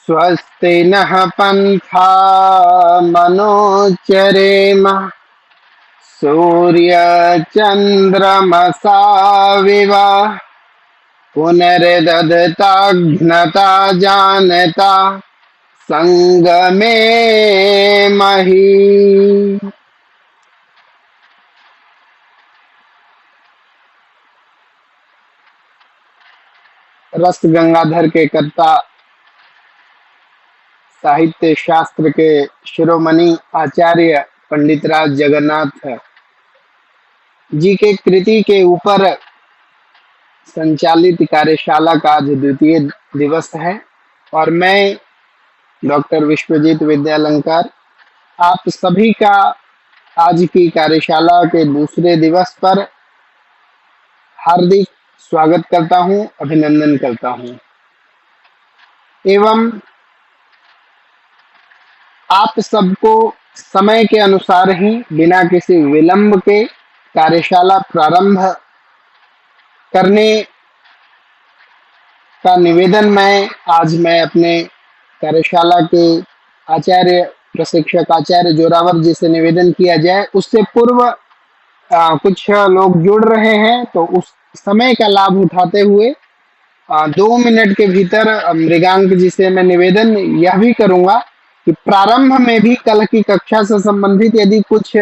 स्वस्ति नः पन्था मनोचरेम सूर्यचन्द्रमसाविव पुनर्दधताघ्नता जानता संगमे मही। रस गंगाधर के कर्ता, साहित्य शास्त्र के शिरोमणि आचार्य पंडित राज जगन्नाथ जी के कृति के ऊपर संचालित कार्यशाला का आज द्वितीय दिवस है और मैं डॉक्टर विश्वजीत विद्यालंकार आप सभी का आज की कार्यशाला के दूसरे दिवस पर हार्दिक स्वागत करता हूं, अभिनंदन करता हूं एवं आप सबको समय के अनुसार ही बिना किसी विलंब के कार्यशाला प्रारंभ करने का निवेदन मैं अपने कार्यशाला के आचार्य प्रशिक्षक आचार्य जोरावर जी से निवेदन किया जाए। उससे पूर्व कुछ लोग जुड़ रहे हैं तो उस समय का लाभ उठाते हुए 2 मिनट के भीतर मृगांक जी से मैं निवेदन यह भी करूंगा कि प्रारंभ में भी कल की कक्षा से संबंधित यदि कुछ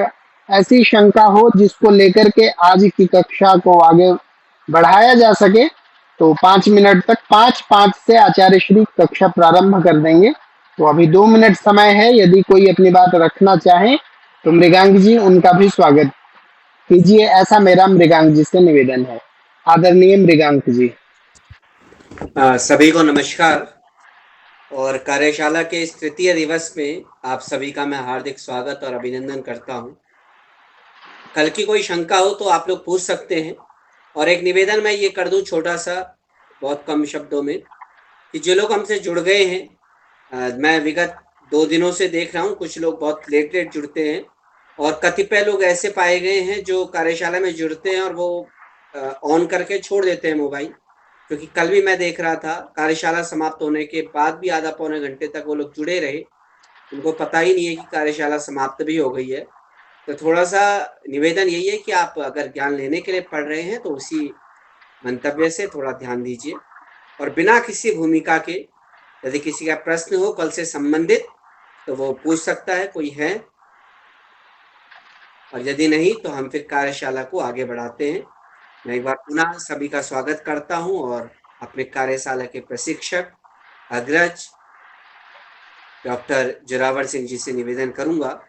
ऐसी शंका हो जिसको लेकर के आज की कक्षा को आगे बढ़ाया जा सके तो 5 मिनट तक 5-5 से आचार्य श्री कक्षा प्रारंभ कर देंगे। तो अभी 2 मिनट समय है, यदि कोई अपनी बात रखना चाहे तो मृगांक जी उनका भी स्वागत कीजिए, ऐसा मेरा मृगांक जी से निवेदन है। आदरणीय मृगांक जी। सभी को नमस्कार और कार्यशाला के इस तृतीय दिवस में आप सभी का मैं हार्दिक स्वागत और अभिनंदन करता हूं। कल की कोई शंका हो तो आप लोग पूछ सकते हैं और एक निवेदन मैं ये कर दूं छोटा सा, बहुत कम शब्दों में, कि जो लोग हमसे जुड़ गए हैं, मैं विगत 2 दिनों से देख रहा हूं कुछ लोग बहुत लेट जुड़ते हैं और कतिपय लोग ऐसे पाए गए हैं जो कार्यशाला में जुड़ते हैं और वो ऑन करके छोड़ देते हैं मोबाइल, क्योंकि कल भी मैं देख रहा था कार्यशाला समाप्त होने के बाद भी आधा पौने घंटे तक वो लोग जुड़े रहे, उनको पता ही नहीं है कि कार्यशाला समाप्त भी हो गई है। तो थोड़ा सा निवेदन यही है कि आप अगर ज्ञान लेने के लिए पढ़ रहे हैं तो उसी मंतव्य से थोड़ा ध्यान दीजिए और बिना किसी भूमिका के यदि किसी का प्रश्न हो कल से संबंधित तो वो पूछ सकता है, कोई है, और यदि नहीं तो हम फिर कार्यशाला को आगे बढ़ाते हैं। मैं एक बार पुनः सभी का स्वागत करता हूं और अपने कार्यशाला के प्रशिक्षक अग्रज डॉक्टर जोरावर सिंह जी से निवेदन करूंगा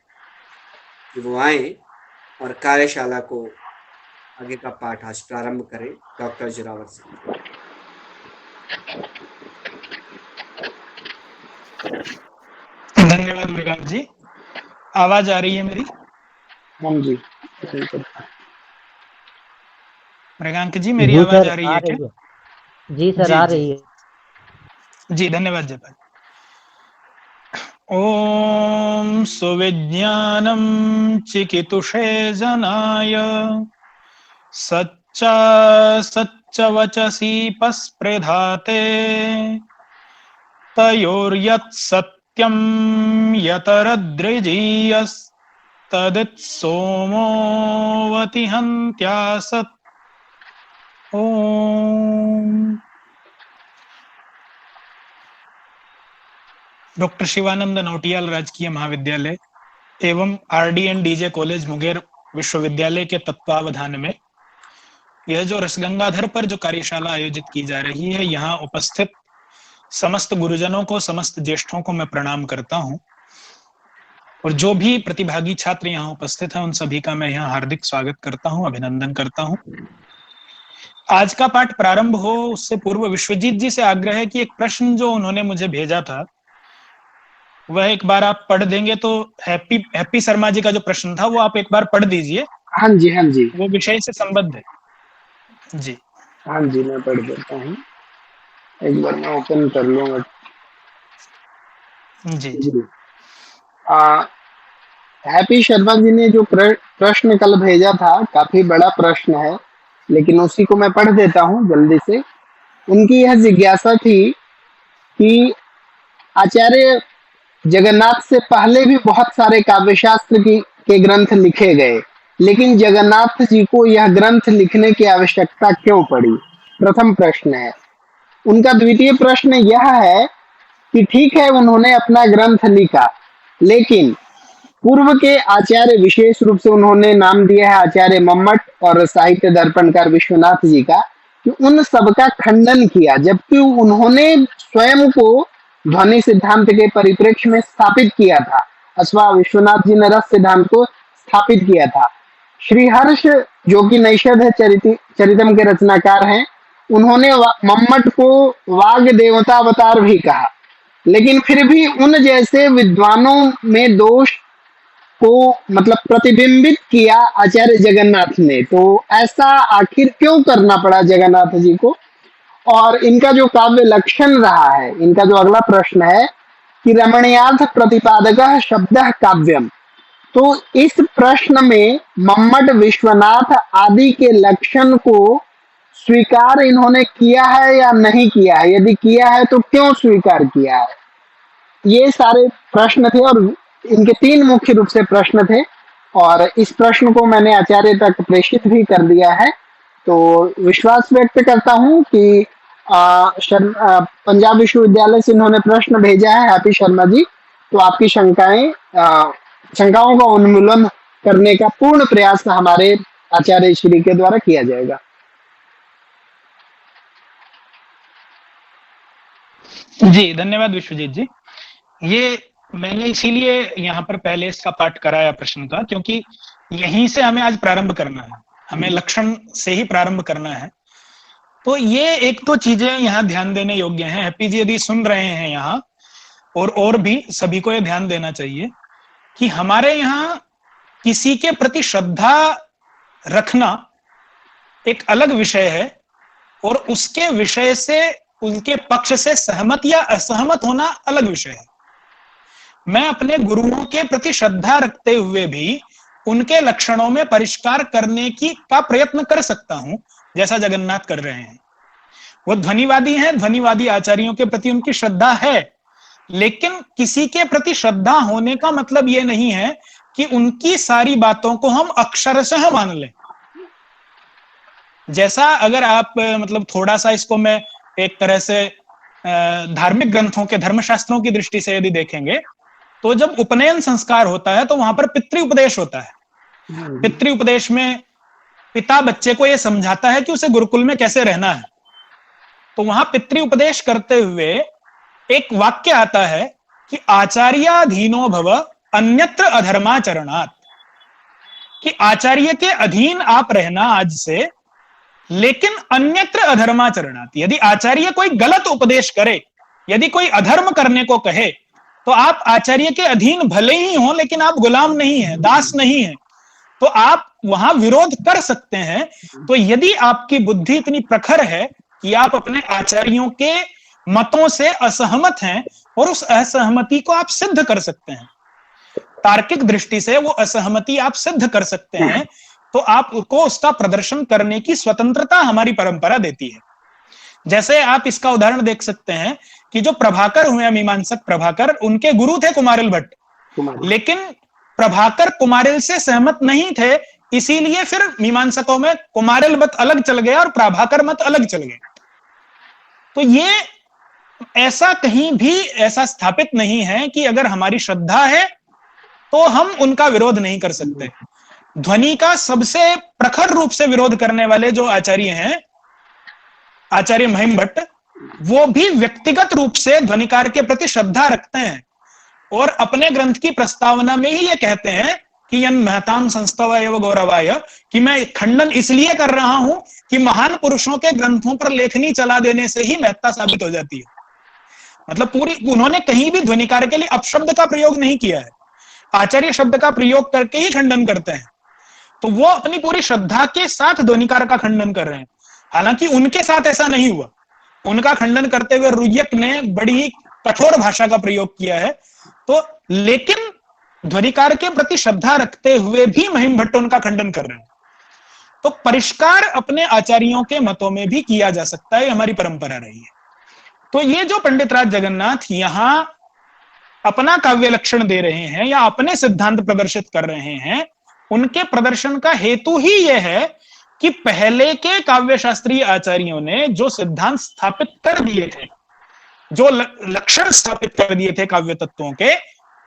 कि वो आए और कार्यशाला को आगे का पाठ आज प्रारंभ करें। डॉक्टर जोरावर सिंह। धन्यवाद मृगांक जी। आवाज आ रही है मेरी? हाँ जी। मृगांक जी मेरी आवाज आ रही है क्या? जी सर, आ रही है। जी धन्यवाद जयपाल। ओम सुविज्ञानम चिकितुषे जनाय सच्चवचसी पस्पृधाते तयोर्यत् सत्यं यतरद्रिजीयस्तदित्सोमोऽवतिहन्त्यासत्। ओम। डॉक्टर शिवानंद नौटियाल राजकीय महाविद्यालय एवं RD and DJ college Munger विश्वविद्यालय के तत्वावधान में यह जो रसगंगाधर पर जो कार्यशाला आयोजित की जा रही है, यहाँ उपस्थित समस्त गुरुजनों को, समस्त ज्येष्ठों को मैं प्रणाम करता हूं और जो भी प्रतिभागी छात्र यहाँ उपस्थित हैं उन सभी का मैं यहाँ हार्दिक स्वागत करता हूं, अभिनंदन करता हूं। आज का पाठ प्रारंभ हो उससे पूर्व विश्वजीत जी से आग्रह है कि एक प्रश्न जो उन्होंने मुझे भेजा था वह एक बार आप पढ़ देंगे तो हैप्पी शर्मा जी का जो प्रश्न था वो आप एक बार पढ़ दीजिए। हाँ जी, वो विषय से संबद्ध है जी। हाँ जी, मैं पढ़ देता हूँ, एक बार मैं ओपन कर लूंगा। जी। हैप्पी शर्मा जी ने जो प्रश्न कल भेजा था काफी बड़ा प्रश्न है, लेकिन उसी को मैं पढ़ देता हूँ जल्दी से। उनकी यह जिज्ञासा थी कि आचार्य जगन्नाथ से पहले भी बहुत सारे काव्यशास्त्र के ग्रंथ लिखे गए, लेकिन जगन्नाथ जी को यह ग्रंथ लिखने की आवश्यकता क्यों पड़ी? प्रथम प्रश्न है। उनका द्वितीय प्रश्न यह है कि ठीक है, उन्होंने अपना ग्रंथ लिखा, लेकिन पूर्व के आचार्य, विशेष रूप से उन्होंने नाम दिया है आचार्य मम्मट और साहित्य दर्पणकार विश्वनाथ जी का, कि उन सबका खंडन किया, जबकि उन्होंने स्वयं को ध्वनि सिद्धांत के परिप्रेक्ष्य में स्थापित किया था, अथवा विश्वनाथ जी ने रस सिद्धांत को स्थापित किया था। श्रीहर्ष, जो कि नैषध चरितम के रचनाकार हैं, उन्होंने मम्मट को वाग देवता अवतार भी कहा, लेकिन फिर भी उन जैसे विद्वानों में दोष को मतलब प्रतिबिंबित किया आचार्य जगन्नाथ ने। तो ऐसा आखिर क्यों करना पड़ा जगन्नाथ जी को? और इनका जो काव्य लक्षण रहा है, इनका जो अगला प्रश्न है कि रमणीयार्थ प्रतिपादक शब्द काव्यम, तो इस प्रश्न में मम्मट, विश्वनाथ आदि के लक्षण को स्वीकार इन्होंने किया है या नहीं किया है? यदि किया है तो क्यों स्वीकार किया है? ये सारे प्रश्न थे और इनके 3 मुख्य रूप से प्रश्न थे, और इस प्रश्न को मैंने आचार्य तक प्रेषित भी कर दिया है। तो विश्वास व्यक्त करता हूँ कि पंजाब विश्वविद्यालय से इन्होंने प्रश्न भेजा है, हैप्पी शर्मा जी, तो आपकी शंकाओं का उन्मूलन करने का पूर्ण प्रयास हमारे आचार्य श्री के द्वारा किया जाएगा। जी धन्यवाद विश्वजीत जी। ये मैंने इसीलिए यहाँ पर पहले इसका पाठ कराया प्रश्न का, क्योंकि यहीं से हमें आज प्रारंभ करना है, हमें लक्षण से ही प्रारंभ करना है। तो ये एक दो चीजें यहाँ ध्यान देने योग्य हैं। हैप्पी जी यदि सुन रहे हैं यहाँ, और भी सभी को ये ध्यान देना चाहिए कि हमारे यहाँ किसी के प्रति श्रद्धा रखना एक अलग विषय है, और उसके विषय से, उनके पक्ष से सहमत या असहमत होना अलग विषय है। मैं अपने गुरुओं के प्रति श्रद्धा रखते हुए भी उनके लक्षणों में परिष्कार करने का प्रयत्न कर सकता हूं, जैसा जगन्नाथ कर रहे हैं। वो ध्वनिवादी हैं, ध्वनिवादी आचार्यों के प्रति उनकी श्रद्धा है, लेकिन किसी के प्रति श्रद्धा होने का मतलब ये नहीं है कि उनकी सारी बातों को हम अक्षरशः मान लें। जैसा अगर आप मतलब थोड़ा सा इसको मैं एक तरह से धार्मिक ग्रंथों के, धर्मशास्त्रों की दृष्टि से यदि देखेंगे, तो जब उपनयन संस्कार होता है तो वहां पर पितृउपदेश होता है। पितृउपदेश में पिता बच्चे को यह समझाता है कि उसे गुरुकुल में कैसे रहना है। तो वहां पितृउपदेश करते हुए एक वाक्य आता है कि आचार्याधीनो भव अन्यत्र अधर्माचरणात्, कि आचार्य के अधीन आप रहना आज से, लेकिन अन्यत्र अधर्माचरणात्। यदि आचार्य कोई गलत उपदेश करे, यदि कोई अधर्म करने को कहे, तो आप आचार्य के अधीन भले ही हो, लेकिन आप गुलाम नहीं है, दास नहीं है, तो आप वहां विरोध कर सकते हैं। तो यदि आपकी बुद्धि इतनी प्रखर है कि आप अपने आचार्यों के मतों से असहमत हैं और उस असहमति को आप सिद्ध कर सकते हैं, तार्किक दृष्टि से वो असहमति आप सिद्ध कर सकते हैं, तो आपको उसका प्रदर्शन करने की स्वतंत्रता हमारी परंपरा देती है। जैसे आप इसका उदाहरण देख सकते हैं कि जो प्रभाकर हुए, मीमांसक प्रभाकर, उनके गुरु थे कुमारिल भट्ट, लेकिन प्रभाकर कुमारिल से सहमत नहीं थे, इसीलिए फिर मीमांसकों में कुमारिल मत अलग चल गया और प्रभाकर मत अलग चल गया। तो ये ऐसा कहीं भी ऐसा स्थापित नहीं है कि अगर हमारी श्रद्धा है तो हम उनका विरोध नहीं कर सकते। ध्वनि का सबसे प्रखर रूप से विरोध करने वाले जो आचार्य हैं, आचार्य महिम भट्ट, वो भी व्यक्तिगत रूप से ध्वनिकार के प्रति श्रद्धा रखते हैं और अपने ग्रंथ की प्रस्तावना में ही ये कहते हैं कि यन महताम संस्तवाय व गौरवाय, कि मैं खंडन इसलिए कर रहा हूं कि महान पुरुषों के ग्रंथों पर लेखनी चला देने से ही महत्ता साबित हो जाती है। मतलब पूरी, उन्होंने कहीं भी ध्वनिकार के लिए अपशब्द का प्रयोग नहीं किया है, आचार्य शब्द का प्रयोग करके ही खंडन करते हैं। तो वो अपनी पूरी श्रद्धा के साथ ध्वनिकार का खंडन कर रहे हैं। हालांकि उनके साथ ऐसा नहीं हुआ, उनका खंडन करते हुए रुय्यक ने बड़ी ही कठोर भाषा का प्रयोग किया है। तो लेकिन ध्वनिकार के प्रति श्रद्धा रखते हुए भी महिम भट्ट उनका खंडन कर रहे हैं। तो परिष्कार अपने आचार्यों के मतों में भी किया जा सकता है, हमारी परंपरा रही है। तो ये जो पंडित राज जगन्नाथ यहाँ अपना काव्य लक्षण दे रहे हैं या अपने सिद्धांत प्रदर्शित कर रहे हैं, उनके प्रदर्शन का हेतु ही यह है कि पहले के काव्य शास्त्रीय आचार्यों ने जो सिद्धांत स्थापित कर दिए थे, जो लक्षण स्थापित कर दिए थे काव्य तत्वों के,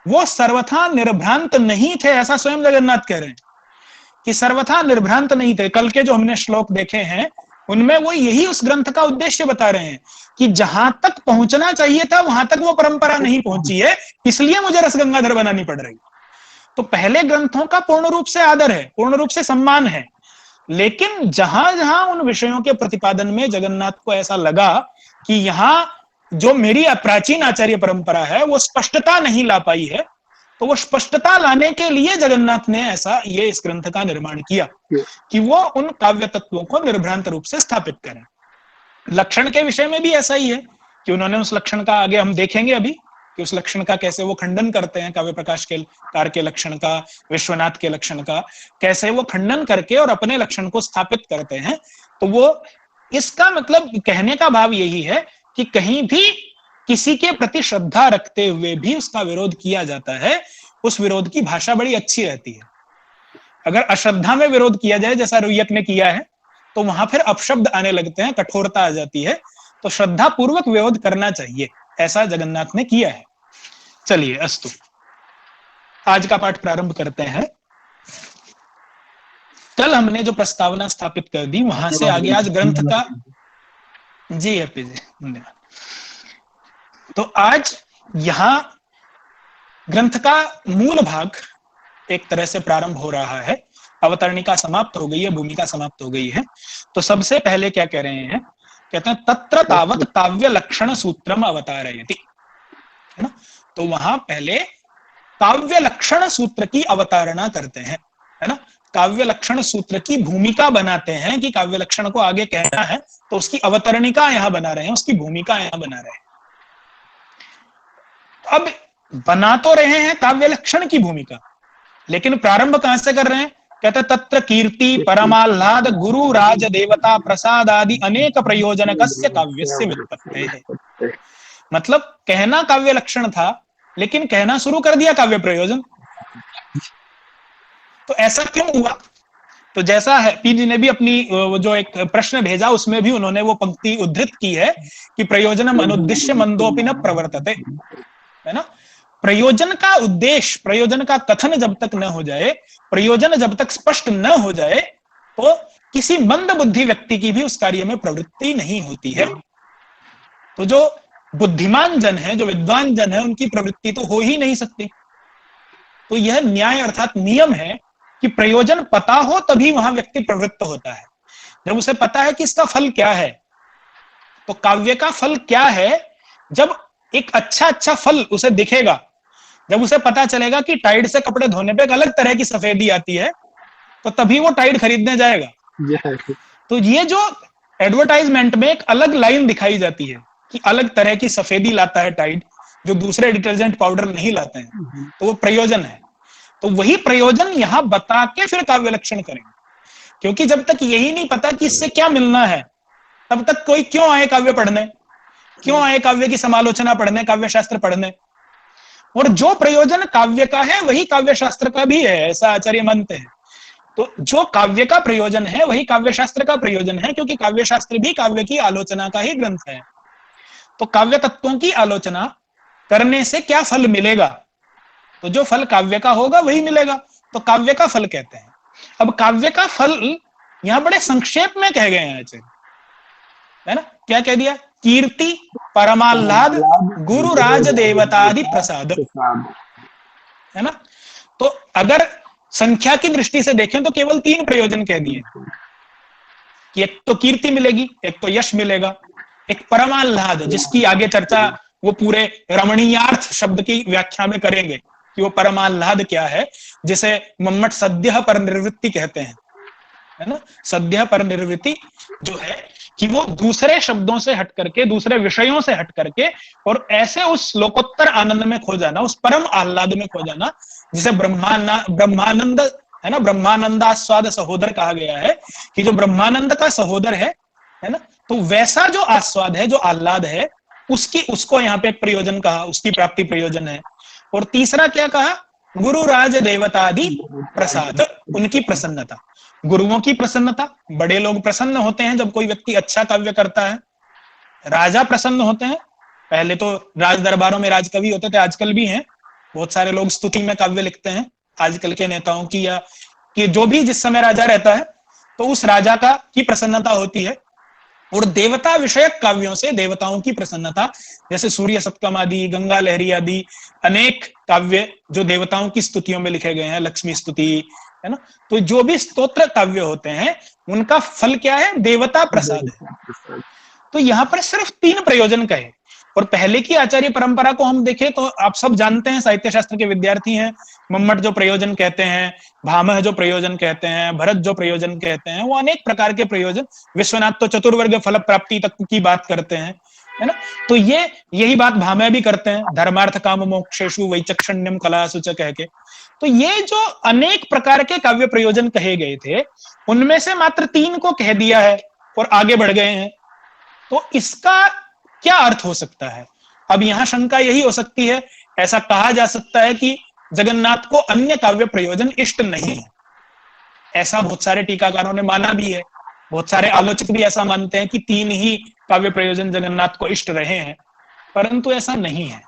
वो सर्वथा निर्भ्रांत नहीं थे। ऐसा स्वयं जगन्नाथ कह रहे हैं कि सर्वथा निर्भ्रांत नहीं थे। कल के जो हमने श्लोक देखे हैं उनमें वो यही उस ग्रंथ का उद्देश्य बता रहे हैं कि जहां तक पहुंचना चाहिए था वहां तक वो परंपरा नहीं पहुंची है, इसलिए मुझे रसगंगाधर बनानी पड़ रही। तो पहले ग्रंथों का पूर्ण रूप से आदर है, पूर्ण रूप से सम्मान है, लेकिन जहां जहां उन विषयों के प्रतिपादन में जगन्नाथ को ऐसा लगा कि यहाँ जो मेरी प्राचीन आचार्य परंपरा है वो स्पष्टता नहीं ला पाई है, तो वो स्पष्टता लाने के लिए जगन्नाथ ने ऐसा ये इस ग्रंथ का निर्माण किया कि वो उन काव्य तत्वों को निर्भ्रांत रूप से स्थापित करें। लक्षण के विषय में भी ऐसा ही है कि उन्होंने उस लक्षण का, आगे हम देखेंगे अभी कि उस लक्षण का कैसे वो खंडन करते हैं, काव्य प्रकाश के कार के लक्षण का, विश्वनाथ के लक्षण का कैसे वो खंडन करके और अपने लक्षण को स्थापित करते हैं। तो वो, इसका मतलब कहने का भाव यही है कि कहीं भी किसी के प्रति श्रद्धा रखते हुए भी उसका विरोध किया जाता है, उस विरोध की भाषा बड़ी अच्छी रहती है। अगर अश्रद्धा में विरोध किया जाए जैसा रुय्यक ने किया है तो वहां फिर अपशब्द आने लगते हैं, कठोरता आ जाती है। तो श्रद्धा पूर्वक विरोध करना चाहिए, ऐसा जगन्नाथ ने किया है। चलिए अस्तु, आज का पाठ प्रारंभ करते हैं। कल हमने जो प्रस्तावना स्थापित कर दी वहां से आगे आज ग्रंथ का, जी हैप्पी जी धन्यवाद। तो आज यहां ग्रंथ का मूल भाग एक तरह से प्रारंभ हो रहा है। अवतरणिका समाप्त हो गई है, भूमिका समाप्त हो गई है। तो सबसे पहले क्या कह रहे हैं, कहते हैं तत्र तावत काव्य लक्षण सूत्रम अवतारयति, है ना। तो वहां पहले काव्य लक्षण सूत्र की अवतारणा करते हैं, है ना। काव्य लक्षण सूत्र की भूमिका बनाते हैं कि काव्य लक्षण को आगे कहना है, तो उसकी अवतरणिका यहां बना रहे हैं, उसकी भूमिका यहां बना रहे हैं। अब बना तो रहे हैं काव्य लक्षण की भूमिका, लेकिन प्रारंभ कहां से कर रहे हैं, कहते तत्र कीर्ति परमाह्लाद गुरु राज देवता प्रसाद आदि अनेक प्रयोजनकस्य काव्यस्य व्युत्पत्तेः है। मतलब कहना काव्य लक्षण था, लेकिन कहना शुरू कर दिया काव्य प्रयोजन। तो ऐसा क्यों हुआ? तो जैसा है, पी जी ने भी अपनी जो एक प्रश्न भेजा उसमें भी उन्होंने वो पंक्ति उद्धृत की है कि प्रयोजनम अनुद्दिश्य मंदोपि न प्रवर्तते, है ना। प्रयोजन का उद्देश्य, प्रयोजन का कथन जब तक न हो जाए, प्रयोजन जब तक स्पष्ट न हो जाए, तो किसी मंद बुद्धि व्यक्ति की भी उस कार्य में प्रवृत्ति नहीं होती है। तो जो बुद्धिमान जन है, जो विद्वान जन है, उनकी प्रवृत्ति तो हो ही नहीं सकती। तो यह न्याय अर्थात नियम है कि प्रयोजन पता हो तभी वहां व्यक्ति प्रवृत्त होता है। जब उसे पता है कि इसका फल क्या है, तो काव्य का फल क्या है, जब एक अच्छा फल उसे दिखेगा, जब उसे पता चलेगा कि टाइड से कपड़े धोने पे एक अलग तरह की सफेदी आती है, तो तभी वो टाइड खरीदने जाएगा। तो ये जो एडवर्टाइजमेंट में एक अलग लाइन दिखाई जाती है कि अलग तरह की सफेदी लाता है टाइड, जो दूसरे डिटर्जेंट पाउडर नहीं लाते हैं, तो वो प्रयोजन है। तो वही प्रयोजन यहां बता के फिर काव्य लक्षण करेंगे, क्योंकि जब तक यही नहीं पता कि इससे क्या मिलना है, तब तक कोई क्यों आए काव्य पढ़ने, क्यों आए काव्य की समालोचना पढ़ने, काव्य शास्त्र पढ़ने। और जो प्रयोजन काव्य का है वही काव्य शास्त्र का भी है, ऐसा आचार्य मानते हैं। तो जो काव्य का प्रयोजन है वही काव्य शास्त्र का प्रयोजन है, क्योंकि काव्य शास्त्र भी काव्य की आलोचना का ही ग्रंथ है। तो काव्य तत्वों की आलोचना करने से क्या फल मिलेगा, तो जो फल काव्य का होगा वही मिलेगा, तो काव्य का फल कहते हैं। अब काव्य का फल यहां बड़े संक्षेप में कह गए हैं आचार्य, है ना। क्या कह दिया, कीर्ति परमाह्लाद गुरु राज देवतादि प्रसाद, है ना। तो अगर संख्या की दृष्टि से देखें तो केवल 3 प्रयोजन कह दिए कि एक तो कीर्ति मिलेगी, एक तो यश मिलेगा, एक परमाह्लाद, जिसकी आगे चर्चा वो पूरे रमणीयार्थ शब्द की व्याख्या में करेंगे कि वो परमाह्लाद क्या है, जिसे मम्मट सद्यः पर निर्वृत्ति कहते हैं, है ना। सद्यः पर निर्वृत्ति जो है कि वो दूसरे शब्दों से हट करके, दूसरे विषयों से हट करके, और ऐसे उस लोकोत्तर आनंद में खो जाना, उस परम आह्लाद में खो जाना, जिसे ब्रह्मानंद, है ना, ब्रह्मानंदास्वाद सहोदर कहा गया है कि जो ब्रह्मानंद का सहोदर है ना। तो वैसा जो आस्वाद है, जो आह्लाद है, उसको यहाँ पे प्रयोजन कहा, उसकी प्राप्ति प्रयोजन है। और तीसरा क्या कहा, गुरु राज देवतादि प्रसाद, उनकी प्रसन्नता, गुरुओं की प्रसन्नता। बड़े लोग प्रसन्न होते हैं जब कोई व्यक्ति अच्छा काव्य करता है, राजा प्रसन्न होते हैं। पहले तो राज दरबारों में राजकवि होते थे, आजकल भी हैं, बहुत सारे लोग स्तुति में काव्य लिखते हैं आजकल के नेताओं की, या कि जो भी जिस समय राजा रहता है तो उस राजा की प्रसन्नता होती है। और देवता विषयक काव्यों से देवताओं की प्रसन्नता, जैसे सूर्य सप्तम आदि, गंगा लहरी आदि अनेक काव्य जो देवताओं की स्तुतियों में लिखे गए हैं, लक्ष्मी स्तुति, है ना। तो जो भी स्तोत्र काव्य होते हैं उनका फल क्या है, देवता प्रसाद है। तो यहाँ पर सिर्फ 3 प्रयोजन कहे। और पहले की आचार्य परंपरा को हम देखें तो आप सब जानते हैं, साहित्य शास्त्र के विद्यार्थी हैं, मम्मट जो प्रयोजन कहते हैं, भामह जो प्रयोजन कहते हैं, भरत जो प्रयोजन कहते हैं, वो अनेक प्रकार के प्रयोजन, विश्वनाथ तो चतुर्वर्ग फल प्राप्ति तक की बात करते हैं, है ना। तो यही बात भामह भी करते हैं, धर्मार्थ काम मोक्षेषु वैचक्षण्यम कलासु च कह के। तो ये जो अनेक प्रकार के काव्य प्रयोजन कहे गए थे, उनमें से मात्र 3 को कह दिया है और आगे बढ़ गए हैं। तो इसका क्या अर्थ हो सकता है? अब यहां शंका यही हो सकती है, ऐसा कहा जा सकता है कि जगन्नाथ को अन्य काव्य प्रयोजन इष्ट नहीं है। ऐसा बहुत सारे टीकाकारों ने माना भी है, बहुत सारे आलोचक भी ऐसा मानते हैं कि 3 ही काव्य प्रयोजन जगन्नाथ को इष्ट रहे हैं, परंतु ऐसा नहीं है।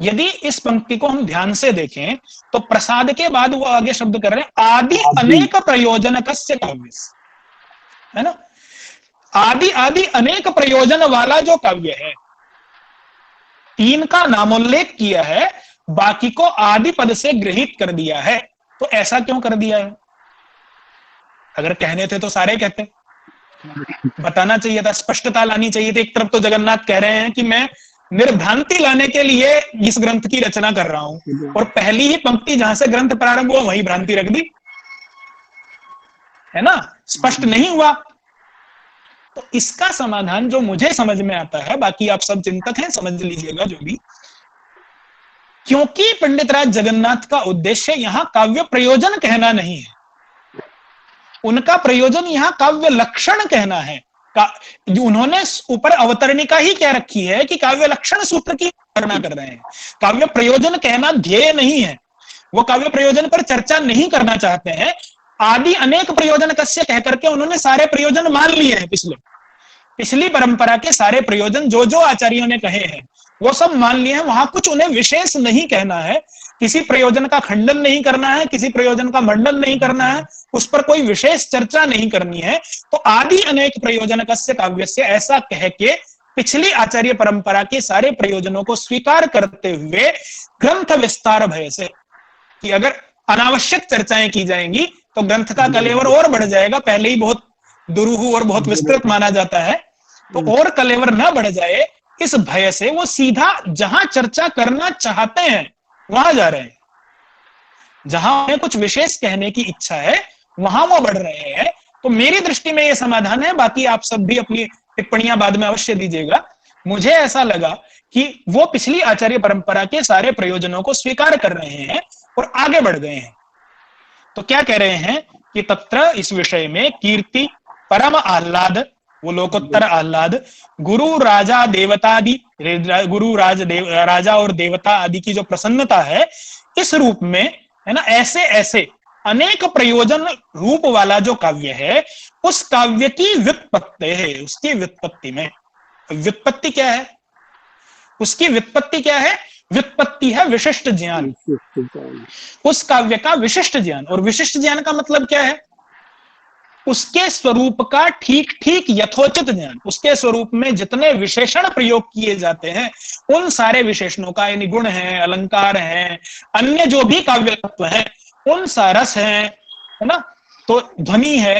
यदि इस पंक्ति को हम ध्यान से देखें तो प्रसाद के बाद वो आगे शब्द कर रहे हैं, आदि अनेक प्रयोजन कस्य काव्य, है ना। आदि आदि अनेक प्रयोजन वाला जो काव्य है, 3 का नामोल्लेख किया है, बाकी को आदि पद से गृहीत कर दिया है। तो ऐसा क्यों कर दिया है? अगर कहने थे तो सारे कहते, बताना चाहिए था, स्पष्टता लानी चाहिए थी। एक तरफ तो जगन्नाथ कह रहे हैं कि मैं निर्भ्रांति लाने के लिए इस ग्रंथ की रचना कर रहा हूं, और पहली ही पंक्ति जहां से ग्रंथ प्रारंभ हुआ वहीं भ्रांति रख दी, है ना, स्पष्ट नहीं हुआ। तो इसका समाधान जो मुझे समझ में आता है, बाकी आप सब चिंतक हैं, समझ लीजिएगा जो भी, क्योंकि पंडितराज जगन्नाथ का उद्देश्य यहां काव्य प्रयोजन कहना नहीं है, उनका प्रयोजन यहां काव्य लक्षण कहना है। उन्होंने ऊपर अवतरणिका ही क्या रखी है कि काव्य लक्षण सूत्र की गणना कर रहे हैं, काव्य प्रयोजन कहना ध्येय नहीं है, वो काव्य प्रयोजन पर चर्चा नहीं करना चाहते हैं। आदि अनेक प्रयोजन कस्य कह करके उन्होंने सारे प्रयोजन मान लिए हैं, पिछली परंपरा के सारे प्रयोजन जो जो आचार्यों ने कहे हैं वो सब मान लिए हैं। वहां कुछ उन्हें विशेष नहीं कहना है, किसी प्रयोजन का खंडन नहीं करना है, किसी प्रयोजन का मंडन नहीं करना है, उस पर कोई विशेष चर्चा नहीं करनी है। तो आदि अनेक प्रयोजन कस्य काव्यस्य ऐसा कह के पिछली आचार्य परंपरा के सारे प्रयोजनों को स्वीकार करते हुए ग्रंथ विस्तार भय से, कि अगर अनावश्यक चर्चाएं की जाएंगी तो ग्रंथ का कलेवर और बढ़ जाएगा, पहले ही बहुत दुरूह और बहुत विस्तृत माना जाता है, तो और कलेवर ना बढ़ जाए, इस भय से वो सीधा जहां चर्चा करना चाहते हैं वहां जा रहे हैं, जहां उन्हें कुछ विशेष कहने की इच्छा है वहां वो बढ़ रहे हैं। तो मेरी दृष्टि में ये समाधान है, बाकी आप सब भी अपनी टिप्पणियां बाद में अवश्य दीजिएगा। मुझे ऐसा लगा कि वो पिछली आचार्य परंपरा के सारे प्रयोजनों को स्वीकार कर रहे हैं और आगे बढ़ गए हैं। तो क्या कह रहे हैं कि तत्र, इस विषय में, कीर्ति परम आह्लाद, वो लोकोत्तर आह्लाद, गुरु राजा देवतादि, राजा और देवता आदि की जो प्रसन्नता है, इस रूप में, है ना, ऐसे ऐसे अनेक प्रयोजन रूप वाला जो काव्य है, उस काव्य की व्युत्पत्ति है। उसकी व्युत्पत्ति में, व्युत्पत्ति क्या है? उसकी व्युत्पत्ति क्या है? व्युत्पत्ति है विशिष्ट ज्ञान, उस काव्य का विशिष्ट ज्ञान। और विशिष्ट ज्ञान का मतलब क्या है? उसके स्वरूप का ठीक ठीक यथोचित ज्ञान, उसके स्वरूप में जितने विशेषण प्रयोग किए जाते हैं उन सारे विशेषणों का, यानी गुण है, अलंकार है, अन्य जो भी काव्य तत्व है, उन सा रस है ना, तो ध्वनि है,